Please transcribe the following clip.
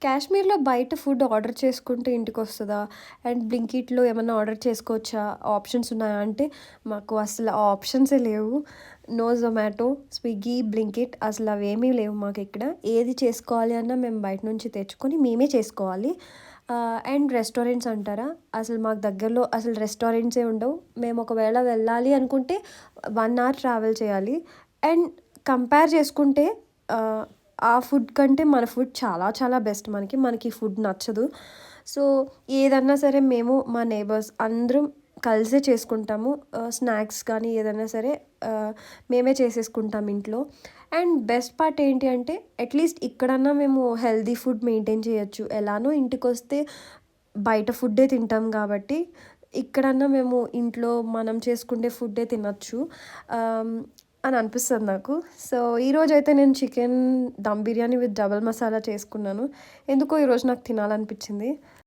కాశ్మీర్‌లో బయట food order చేసుకుంటే ఇంటికొస్తదా? అండ్ బ్లింకిట్‌లో ఏమన్నా ఆర్డర్ చేసుకోవచ్చా? ఆప్షన్స్ ఉన్నాయా? అంటే మాకు అసలు ఆ ఆప్షన్సే లేవు. నో జొమాటో, స్విగ్గీ, బ్లింకిట్ అసలు అవేమీ లేవు మాకిక్కడ. ఏది చేసుకోవాలి అన్నా మేము బయట నుంచి తెచ్చుకొని మేమే చేసుకోవాలి. అండ్ రెస్టారెంట్స్ అంటారా? అసలు మాకు దగ్గరలో అసలు రెస్టారెంట్సే ఉండవు. మేము ఒకవేళ వెళ్ళాలి అనుకుంటే 1 అవర్ ట్రావెల్ చేయాలి. అండ్ కంపేర్ చేసుకుంటే ఆహ్ ఆ ఫుడ్ కంటే మన ఫుడ్ చాలా చాలా బెస్ట్ మనకి. మనకి ఫుడ్ నచ్చదు. సో, ఏదన్నా సరే మేము మా నైబర్స్ అందరం కలిసే చేసుకుంటాము. స్నాక్స్ కానీ ఏదన్నా సరే ఆహ్, మేమే చేసేసుకుంటాం ఇంట్లో. అండ్ బెస్ట్ పార్ట్ ఏంటి అంటే అట్‌లీస్ట్ ఇక్కడన్నా మేము హెల్తీ ఫుడ్ మెయింటైన్ చేయొచ్చు. ఎలానో ఇంటికొస్తే బయట ఫుడ్డే తింటాం కాబట్టి, ఇక్కడన్నా మేము ఇంట్లో మనం చేసుకుండే ఫుడ్డే తినొచ్చు. ఆహ్, అని అనిపిస్తది నాకు. సో, ఈరోజైతే నేను chicken dum biryani with double masala చేసుకున్నాను. ఎందుకో ఈరోజు నాకు తినాలనిపిచ్చింది.